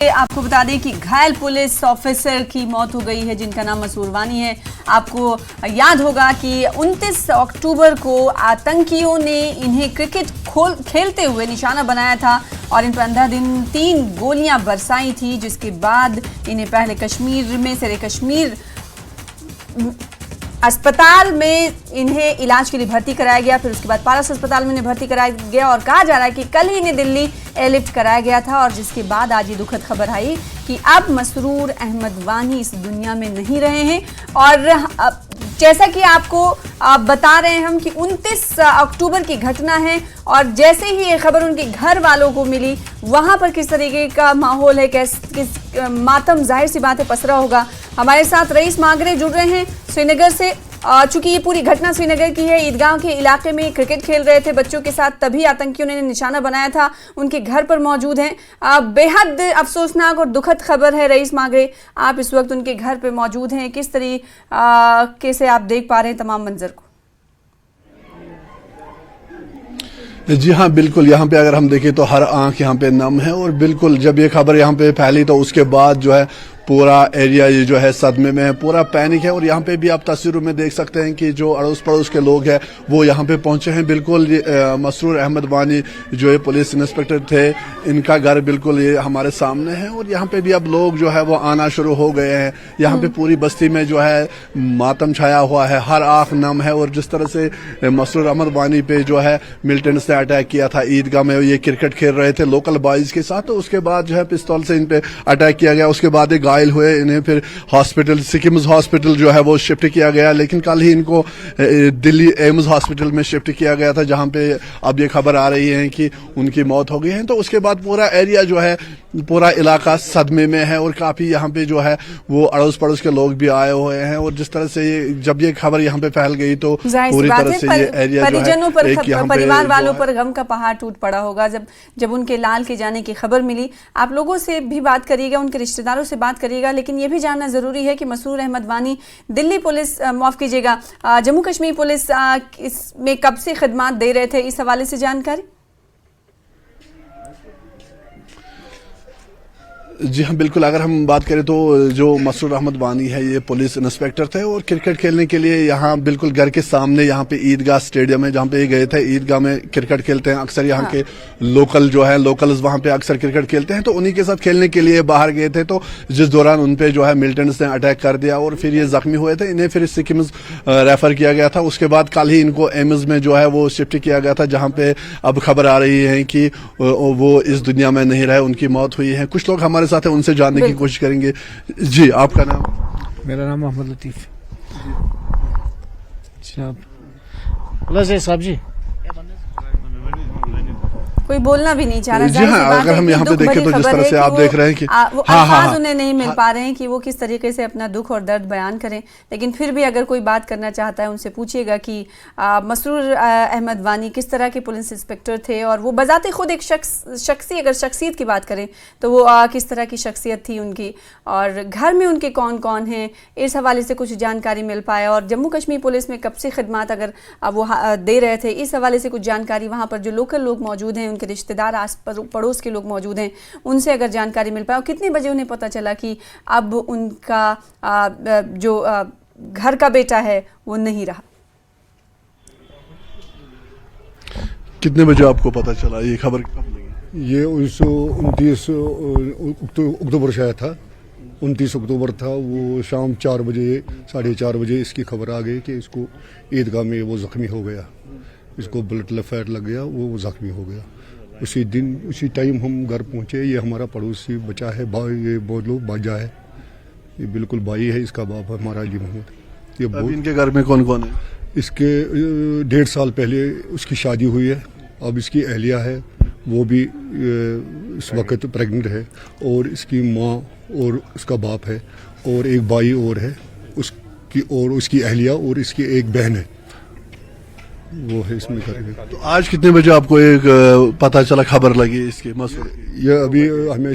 आपको बता दें कि घायल पुलिस ऑफिसर की मौत हो गई है जिनका नाम मसूर वानी है। आपको याद होगा कि 29 अक्टूबर को आतंकियों ने इन्हें क्रिकेट खेलते हुए निशाना बनाया था और इन पर अंधाधुंध 3 गोलियां बरसाई थी, जिसके बाद इन्हें पहले कश्मीर में कश्मीर अस्पताल में इन्हें इलाज के लिए भर्ती कराया गया। फिर उसके बाद पारस अस्पताल में इन्हें भर्ती कराया गया और कहा जा रहा है कि कल ही इन्हें दिल्ली एयरलिफ्ट कराया गया था। और जिसके बाद आज ये दुखद खबर आई कि अब मसरूर अहमद वानी इस दुनिया में नहीं रहे हैं। और जैसा कि आपको बता रहे हैं हम कि 29 अक्टूबर की घटना है और जैसे ही ये खबर उनके घर वालों को मिली, वहां पर किस तरीके का माहौल है, किस मातम जाहिर सी बात है पसरा होगा। हमारे साथ रईस मागरे जुड़ रहे हैं श्रीनगर से। चूंकि ये पूरी घटना श्रीनगर की है, ईदगाह के इलाके में क्रिकेट खेल रहे थे बच्चों के साथ, तभी आतंकियों ने निशाना बनाया था। उनके घर पर मौजूद हैं। बेहद अफसोसनाक और दुखद खबर है। रईस मागरे, आप इस वक्त उनके घर पर मौजूद हैं, किस तरीके से आप देख पा रहे हैं तमाम मंजर को? जी हाँ, बिल्कुल। यहाँ पे अगर हम देखें तो हर आंख यहाँ पे नम है और बिल्कुल जब ये खबर यहाँ पे फैली तो उसके बाद जो है पूरा एरिया ये जो है सदमे में है, पूरा पैनिक है। और यहाँ पे भी आप तस्वीरों में देख सकते हैं कि जो अड़ोस पड़ोस के लोग हैं वो यहाँ पे पहुंचे हैं। बिल्कुल मसरूर अहमद वानी जो है पुलिस इंस्पेक्टर थे, इनका घर बिल्कुल ये हमारे सामने है और यहाँ पे भी अब लोग जो है वो आना शुरू हो गए हैं। यहाँ पे पूरी बस्ती में जो है मातम छाया हुआ है, हर आंख नम है। और जिस तरह से मसरूर अहमद वानी पे जो है मिलिटेंट्स ने अटैक किया था ईदगाह में, ये क्रिकेट खेल रहे थे लोकल बॉयज के साथ, तो उसके बाद जो है पिस्तौल से इन पे अटैक किया गया। उसके बाद एक घायल हुए, इन्हें फिर हॉस्पिटल सिकिम्स हॉस्पिटल जो है वो शिफ्ट किया गया। लेकिन कल ही इनको दिल्ली एम्स हॉस्पिटल में शिफ्ट किया गया था, जहां पे अब ये खबर आ रही है कि उनकी मौत हो गई है। तो उसके बाद पूरा एरिया जो है, पूरा इलाका सदमे में है और काफी यहाँ पे जो है वो अड़ोस पड़ोस के लोग भी आए हुए हैं। और जिस तरह से जब ये खबर यहाँ पे फैल गई तो पूरी तरह से ये एरिया परिजनों पर, परिवार वालों पर गम का पहाड़ टूट पड़ा होगा जब उनके लाल के जाने की खबर मिली। आप लोगों से भी बात करिएगा, उनके रिश्तेदारों से बात करिएगा, लेकिन ये भी जानना जरूरी है कि मसरूर अहमद वानी दिल्ली पुलिस, माफ कीजिएगा, जम्मू कश्मीर पुलिस इसमें कब से खिदमात दे रहे थे, इस हवाले से जानकारी? जी हाँ, बिल्कुल। अगर हम बात करें तो जो मसरूर अहमद वानी है ये पुलिस इंस्पेक्टर थे और क्रिकेट खेलने के लिए यहाँ बिल्कुल घर के सामने यहाँ पे ईदगाह स्टेडियम है जहाँ पे ये गए थे। ईदगाह में क्रिकेट खेलते हैं अक्सर यहाँ के लोकल जो है, लोकल्स वहाँ पे अक्सर क्रिकेट खेलते हैं, तो उन्हीं के साथ खेलने के लिए बाहर गए थे। तो जिस दौरान उन पे जो है मिलिटेंट्स ने अटैक कर दिया और फिर ये जख्मी हुए थे। इन्हें फिर सिकिम्स रेफर किया गया था। उसके बाद कल ही इनको एम्स में जो है वो शिफ्ट किया गया था, जहाँ पे अब खबर आ रही है कि वो इस दुनिया में नहीं रहे, उनकी मौत हुई है। कुछ लोग हमारे साथ है, उनसे जानने की कोशिश करेंगे। जी, आपका नाम? मेरा नाम मोहम्मद लतीफ। साहब जी कोई बोलना भी नहीं चाह रहा। जी हाँ, अगर हम यहाँ पे देखें तो जिस तरह से आप देख रहे हैं कि अल्फाज उन्हें नहीं मिल पा रहे हैं कि वो किस तरीके से अपना दुख और दर्द बयान करें। लेकिन फिर भी अगर कोई बात करना चाहता है उनसे पूछिएगा कि मसरूर अहमद वानी किस तरह के पुलिस इंस्पेक्टर थे और वो बजाते खुद एक अगर शख्सियत की बात करें तो वो किस तरह की शख्सियत थी उनकी, और घर में उनके कौन कौन हैं, इस हवाले से कुछ जानकारी मिल पाए। और जम्मू कश्मीर पुलिस में कब से खिदमात अगर वो दे रहे थे, इस हवाले से कुछ जानकारी, वहाँ पर जो लोकल लोग मौजूद हैं, के रिश्तेदार, आस पड़ोस के लोग मौजूद हैं, उनसे अगर जानकारी मिल पाए। और कितने बजे उन्हें पता चला कि अब उनका जो घर का बेटा है वो नहीं रहा? कितने बजे आपको पता चला, ये खबर कब लगी? ये 29 अक्टूबर शायद था, 29 अक्टूबर था। वो शाम 4 बजे 4:30 बजे इसकी खबर आ गई कि इसको ईदगाह में वो जख्मी हो गया, इसको ब्लड लफेट लग गया, वो जख्मी हो गया। उसी दिन उसी टाइम हम घर पहुंचे। ये हमारा पड़ोसी बचा है, ये बोलो बाजा है, ये बिल्कुल भाई है, इसका बाप है हमारा अली मोहम्मद। ये इनके घर में कौन कौन है? इसके 1.5 साल पहले उसकी शादी हुई है। अब इसकी अहलिया है, वो भी इस वक्त प्रेग्नेंट है, और इसकी माँ और उसका बाप है, और एक भाई और है उसकी, और उसकी अहलिया, और इसकी एक बहन है। वो है इसमें करेंगे। तो आज कितने बजे आपको एक पता चला, खबर लगी इसकी मसूर? ये अभी हमें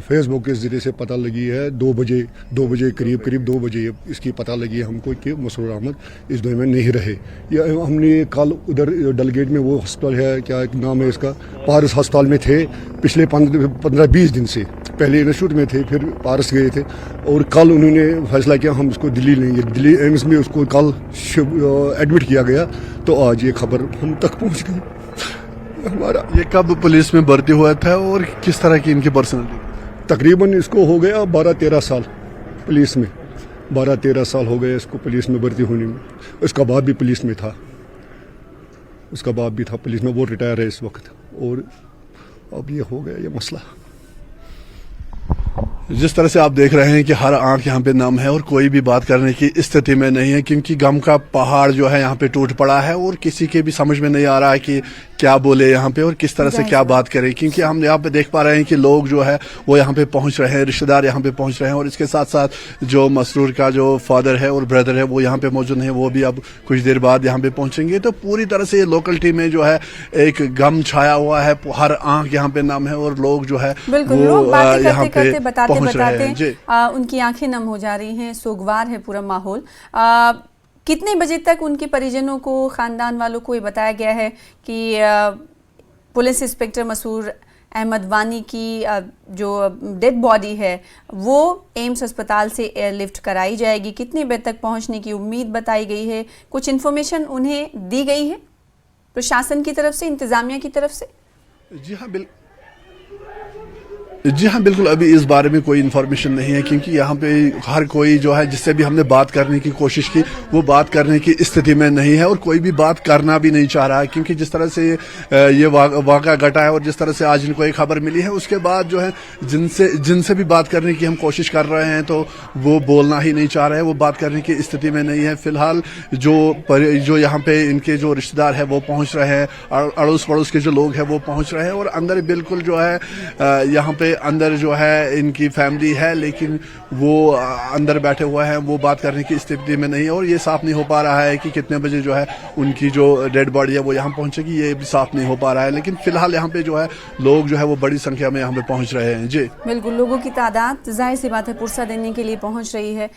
फेसबुक के जरिए से पता लगी है 2 बजे करीब 2 बजे इसकी पता लगी है हमको कि मसरूर अहमद इस दुनिया में नहीं रहे। ये हमने कल उधर डलगेट में वो हॉस्पिटल है, क्या नाम है इसका, पारस अस्पताल में थे पिछले 15-20 दिन से। पहले इंस्टीट्यूट में थे, फिर पारस गए थे और कल उन्होंने फैसला किया हम उसको दिल्ली लेंगे। दिल्ली एम्स में उसको कल एडमिट किया गया, तो आज ये खबर हम तक पहुंच गई। हमारा ये कब पुलिस में भर्ती हुआ था और किस तरह की इनकी पर्सनैलिटी? तकरीबन इसको हो गया 12-13 साल पुलिस में, 12-13 साल हो गए इसको पुलिस में भर्ती होने में। उसका बाप भी पुलिस में था, उसका बाप भी था पुलिस में, वो रिटायर है इस वक्त। और अब ये हो गया ये मसला। जिस तरह से आप देख रहे हैं कि हर आंख यहाँ पे नम है और कोई भी बात करने की स्थिति में नहीं है, क्योंकि गम का पहाड़ जो है यहाँ पे टूट पड़ा है और किसी के भी समझ में नहीं आ रहा है कि क्या बोले यहाँ पे और किस तरह से क्या बात करें। क्योंकि हम यहाँ पे देख पा रहे हैं कि लोग जो है वो यहाँ पे पहुंच रहे हैं, रिश्तेदार यहाँ पे पहुंच रहे हैं और इसके साथ साथ जो मसरूर का जो फादर है और ब्रदर है वो यहाँ पे मौजूद हैं, वो भी अब कुछ देर बाद यहाँ पे पहुंचेंगे। तो पूरी तरह से लोकलिटी में जो है एक गम छाया हुआ है, हर आंख यहाँ पे नम है और लोग जो है वो यहाँ पे पहुंच रहे हैं। उनकी आंखें नम हो जा रही हैं, सोगवार है पूरा माहौल। कितने बजे तक उनके परिजनों को, खानदान वालों को ये बताया गया है कि पुलिस इंस्पेक्टर मसूर अहमद वानी की जो डेड बॉडी है वो एम्स अस्पताल से एयरलिफ्ट कराई जाएगी? कितने बजे तक पहुंचने की उम्मीद बताई गई है? कुछ इन्फॉर्मेशन उन्हें दी गई है प्रशासन की तरफ से, इंतजामिया की तरफ से? जी हाँ बिल्कुल, अभी इस बारे में कोई इन्फॉर्मेशन नहीं है, क्योंकि यहाँ पे हर कोई जो है जिससे भी हमने बात करने की कोशिश की वो बात करने की स्थिति में नहीं है और कोई भी बात करना भी नहीं चाह रहा है। क्योंकि जिस तरह से ये वाक़ा घटा है और जिस तरह से आज इनको एक खबर मिली है, उसके बाद जो है जिनसे भी बात करने की हम कोशिश कर रहे हैं तो वो बोलना ही नहीं चाह रहे हैं, वो बात करने की स्थिति में नहीं है। फिलहाल जो यहाँ पे इनके जो रिश्तेदार है वो पहुँच रहे हैं, अड़ोस पड़ोस के जो लोग हैं वो पहुँच रहे हैं और अंदर बिल्कुल जो है यहाँ पे अंदर जो है इनकी फैमिली है, लेकिन वो अंदर बैठे हुए हैं, वो बात करने की स्थिति में नहीं है और ये साफ नहीं हो पा रहा है कि कितने बजे जो है उनकी जो डेड बॉडी है वो यहाँ पहुंचेगी, ये भी साफ नहीं हो पा रहा है। लेकिन फिलहाल यहाँ पे जो है लोग जो है वो बड़ी संख्या में यहाँ पे पहुंच रहे हैं। जी बिल्कुल, लोगों की तादाद जाहिर सी बात है पुरसा देने के लिए पहुंच रही है।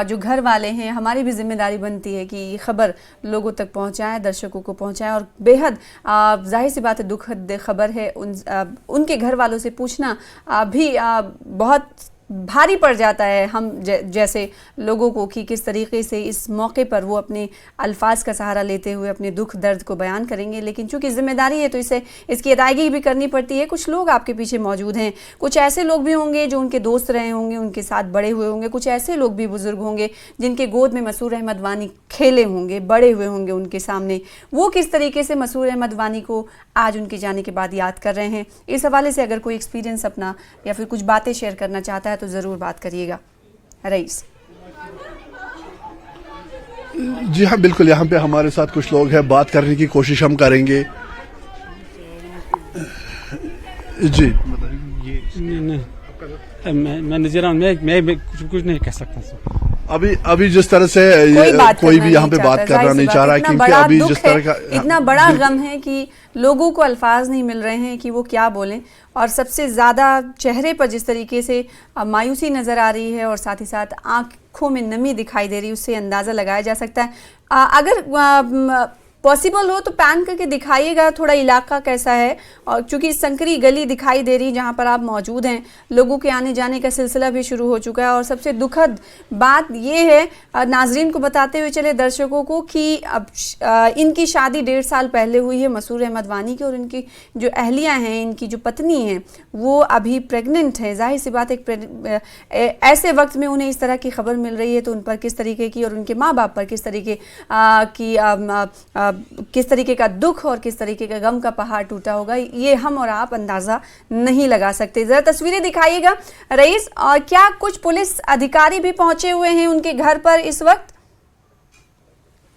जो घर वाले हैं, हमारी भी जिम्मेदारी बनती है कि ये खबर लोगों तक पहुंचाएं, दर्शकों को पहुंचाएं और बेहद जाहिर सी बात है दुखद खबर है। उनके घर वालों से पूछना भी बहुत भारी पड़ जाता है हम जैसे लोगों को कि किस तरीके से इस मौके पर वो अपने अल्फाज का सहारा लेते हुए अपने दुख दर्द को बयान करेंगे। लेकिन चूंकि जिम्मेदारी है तो इसकी अदायगी भी करनी पड़ती है। कुछ लोग आपके पीछे मौजूद हैं, कुछ ऐसे लोग भी होंगे जो उनके दोस्त रहे होंगे, उनके साथ बड़े हुए होंगे, कुछ ऐसे लोग भी बुजुर्ग होंगे जिनके गोद में मसूर अहमद वानी खेले होंगे, बड़े हुए होंगे उनके सामने। वो किस तरीके से मसूर अहमद वानी को आज उनके जाने के बाद याद कर रहे हैं, इस हवाले से अगर कोई एक्सपीरियंस अपना या फिर कुछ बातें शेयर करना चाहता है तो ज़रूर बात करिएगा। रईस जी हाँ बिल्कुल, यहाँ पे हमारे साथ कुछ लोग हैं, बात करने की कोशिश हम करेंगे। जी मैं नजर आऊँ, मैं कुछ नहीं कह सकता सर। अभी जिस तरह से कोई भी यहाँ पे बात करना नहीं चाह रहा है, क्योंकि अभी जिस तरह का इतना बड़ा गम है कि लोगों को अल्फाज नहीं मिल रहे हैं कि वो क्या बोलें। और सबसे ज़्यादा चेहरे पर जिस तरीके से मायूसी नज़र आ रही है और साथ ही साथ आँखों में नमी दिखाई दे रही है, उससे अंदाज़ा लगाया जा सकता है। अगर पॉसिबल हो तो पैन करके दिखाइएगा थोड़ा इलाका कैसा है, और चूंकि संकरी गली दिखाई दे रही जहां पर आप मौजूद हैं, लोगों के आने जाने का सिलसिला भी शुरू हो चुका है। और सबसे दुखद बात ये है, नाजरीन को बताते हुए चले दर्शकों को, कि अब इनकी शादी 1.5 साल पहले हुई है मसूर अहमद वानी की, और इनकी जो अहलियाँ हैं, इनकी जो पत्नी हैं वो अभी प्रेग्नेंट है। जाहिर सी बात ऐसे वक्त में उन्हें इस तरह की खबर मिल रही है तो उन पर किस तरीके की, और उनके माँ बाप पर किस तरीके किस तरीके का दुख और किस तरीके का गम का पहाड़ टूटा होगा, ये हम और आप अंदाजा नहीं लगा सकते। जरा तस्वीरें दिखाइएगा रईस। और क्या कुछ पुलिस अधिकारी भी पहुंचे हुए हैं उनके घर पर इस वक्त?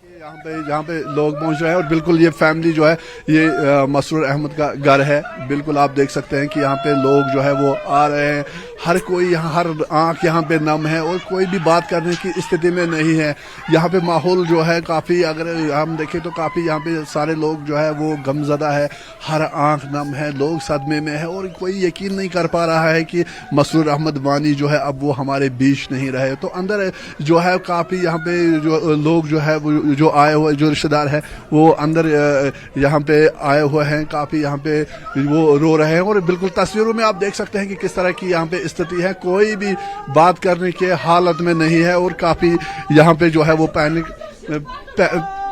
यहाँ पे लोग पहुंच रहे हैं और बिल्कुल ये फैमिली जो है ये मसरूर अहमद का घर है। बिल्कुल आप देख सकते हैं कि यहाँ पे लोग जो है वो आ रहे हैं, हर कोई यहाँ, हर आंख यहाँ पे नम है और कोई भी बात करने की स्थिति में नहीं है। यहाँ पे माहौल जो है काफ़ी, अगर हम देखें तो काफ़ी यहाँ पे सारे लोग जो है वो गमज़दा है, हर आंख नम है, लोग सदमे में है और कोई यकीन नहीं कर पा रहा है कि मसरूर अहमद वानी जो है अब वो हमारे बीच नहीं रहे। तो अंदर जो है काफ़ी यहाँ पे जो लोग जो है वो जो आए हुए जो रिश्तेदार है वो अंदर यहाँ पे आए हुए हैं, काफ़ी यहाँ पे वो रो रहे हैं और बिल्कुल तस्वीरों में आप देख सकते हैं कि किस तरह की यहाँ पे स्थिति है, कोई भी बात करने के हालत में नहीं है और काफ़ी यहाँ पे जो है वो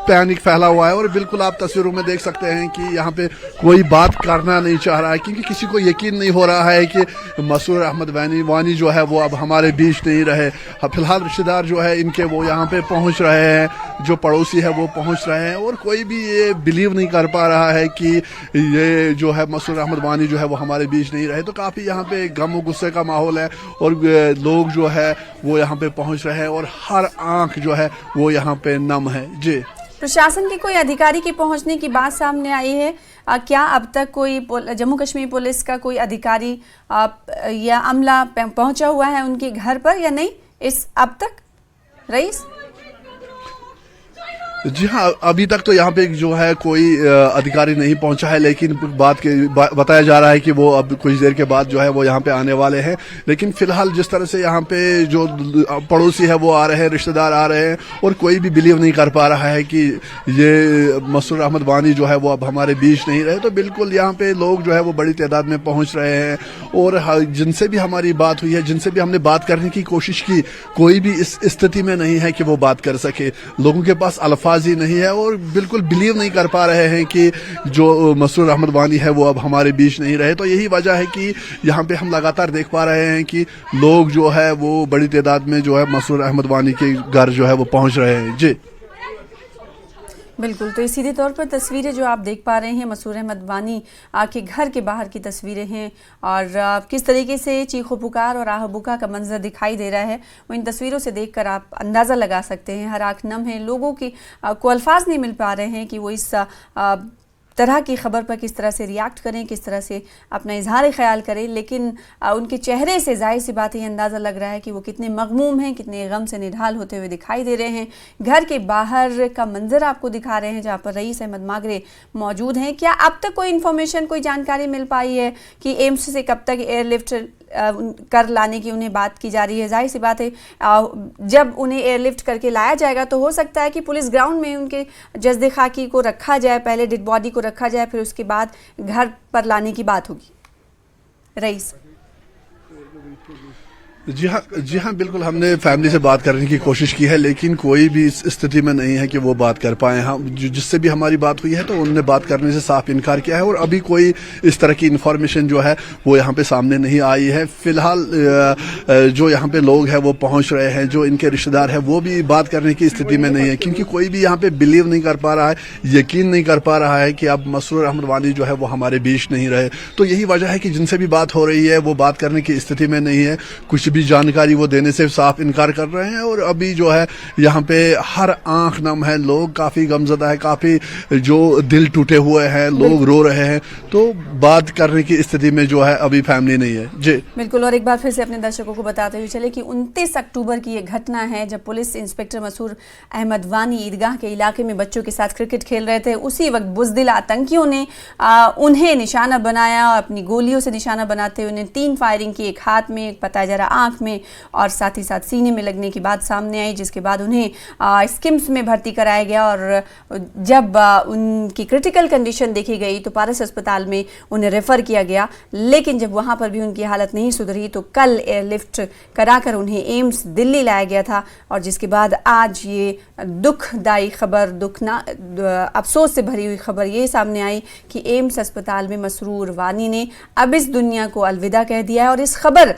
पैनिक फैला हुआ है और बिल्कुल आप तस्वीरों में देख सकते हैं कि यहाँ पे कोई बात करना नहीं चाह रहा है क्योंकि किसी को यकीन नहीं हो रहा है कि मसरूर अहमद वानी जो है वो अब हमारे बीच नहीं रहे। फिलहाल रिश्तेदार जो है इनके वो यहाँ पे पहुँच रहे हैं, जो पड़ोसी है वो पहुँच रहे हैं और कोई भी ये बिलीव नहीं कर पा रहा है कि ये जो है मसरूर अहमद वानी जो है वो हमारे बीच नहीं रहे। तो काफ़ी यहाँ पे गम और गुस्से का माहौल है और लोग जो है वो यहाँ पे पहुँच रहे हैं और हर आँख जो है वो यहाँ पे नम है। जी, प्रशासन के कोई अधिकारी के पहुंचने की बात सामने आई है? क्या अब तक कोई जम्मू कश्मीर पुलिस का कोई अधिकारी या अमला पहुंचा हुआ है उनके घर पर या नहीं इस अब तक, रईस? जी हाँ, अभी तक तो यहाँ पे जो है कोई अधिकारी नहीं पहुंचा है, लेकिन बताया जा रहा है कि वो अब कुछ देर के बाद जो है वो यहाँ पे आने वाले हैं। लेकिन फिलहाल जिस तरह से यहाँ पे जो पड़ोसी है वो आ रहे हैं, रिश्तेदार आ रहे हैं और कोई भी बिलीव नहीं कर पा रहा है कि ये मसरूर अहमद वानी जो है वो अब हमारे बीच नहीं रहे। तो बिल्कुल यहाँ पे लोग जो है वो बड़ी तादाद में पहुँच रहे हैं और जिनसे भी हमारी बात हुई है, जिनसे भी हमने बात करने की कोशिश की, कोई भी इस स्थिति में नहीं है कि वो बात कर सके। लोगों के पास अल्फाज ही नहीं है और बिल्कुल बिलीव नहीं कर पा रहे हैं कि जो मसरूर अहमद वानी है वो अब हमारे बीच नहीं रहे। तो यही वजह है कि यहाँ पे हम लगातार देख पा रहे हैं कि लोग जो है वो बड़ी तादाद में जो है मसरूर अहमद वानी के घर जो है वो पहुंच रहे हैं। जी बिल्कुल, तो ये सीधे तौर पर तस्वीरें जो आप देख पा रहे हैं मसरूर अहमद वानी के घर के बाहर की तस्वीरें हैं और किस तरीके से चीखो पुकार और आहबुका का मंजर दिखाई दे रहा है वो इन तस्वीरों से देखकर आप अंदाज़ा लगा सकते हैं। हर आँख नम है, लोगों की को अल्फाज नहीं मिल पा रहे हैं कि वो इस तरह की खबर पर किस तरह से रिएक्ट करें, किस तरह से अपना इजहार ख्याल करें। लेकिन उनके चेहरे से जाहिर सी बात ये अंदाज़ा लग रहा है कि वो कितने मगमूम हैं, कितने गम से निढाल होते हुए दिखाई दे रहे हैं। घर के बाहर का मंजर आपको दिखा रहे हैं जहाँ पर रईस अहमद मागरे मौजूद हैं। क्या अब तक कोई इन्फॉर्मेशन, कोई जानकारी मिल पाई है कि एम्स से कब तक एयरलिफ्ट कर लाने की उन्हें बात की जा रही है? जाहिर सी बात है जब उन्हें एयरलिफ्ट करके लाया जाएगा तो हो सकता है कि पुलिस ग्राउंड में उनके जस्दे खाकी को रखा जाए, पहले डेड बॉडी को रखा जाए, फिर उसके बाद घर पर लाने की बात होगी। रईस? जी हाँ, बिल्कुल हमने फैमिली से बात करने की कोशिश की है लेकिन कोई भी इस स्थिति में नहीं है कि वो बात कर पाए। हम जिससे भी हमारी बात हुई है तो उन्होंने बात करने से साफ इनकार किया है और अभी कोई इस तरह की इन्फॉर्मेशन जो है वो यहाँ पे सामने नहीं आई है। फिलहाल जो यहाँ पे लोग हैं वो पहुँच रहे हैं, जो इनके रिश्तेदार हैं वो भी बात करने की स्थिति में नहीं है क्योंकि कोई भी यहाँ पे बिलीव नहीं कर पा रहा है, यकीन नहीं कर पा रहा है कि अब मसरूर अहमद वानी जो है वो हमारे बीच नहीं रहे। तो यही वजह है कि जिनसे भी बात हो रही है वो बात करने की स्थिति में नहीं है, कुछ जानकारी वो देने से साफ इनकार कर रहे हैं और अभी जो है यहाँ पे हर आंख नम है, लोग काफी गमजदा है, काफी जो दिल टूटे हुए हैं, लोग रो रहे हैं। तो बात करने की स्थिति में जो है अभी फैमिली नहीं है। जी बिल्कुल, और एक बार फिर से अपने दर्शकों को बताते हुए चले कि 29 अक्टूबर की ये घटना है जब पुलिस इंस्पेक्टर मसरूर अहमद वानी ईदगाह के इलाके में बच्चों के साथ क्रिकेट खेल रहे थे। उसी वक्त बुजदिल आतंकियों ने उन्हें निशाना बनाया और अपनी गोलियों से निशाना बनाते हुए उन्हें 3 फायरिंग की, एक हाथ में, एक बताया जा रहा आंख में और साथ ही साथ सीने में लगने की बात सामने आई, जिसके बाद उन्हें स्किम्स में भर्ती कराया गया और जब उनकी क्रिटिकल कंडीशन देखी गई तो पारस अस्पताल में उन्हें रेफर किया गया। लेकिन जब वहां पर भी उनकी हालत नहीं सुधरी तो कल एयरलिफ्ट कराकर उन्हें एम्स दिल्ली लाया गया था और जिसके बाद आज ये दुखदायी खबर, अफसोस से भरी हुई खबर ये सामने आई कि एम्स अस्पताल में मसरूर वानी ने अब इस दुनिया को अलविदा कह दिया है। और इस खबर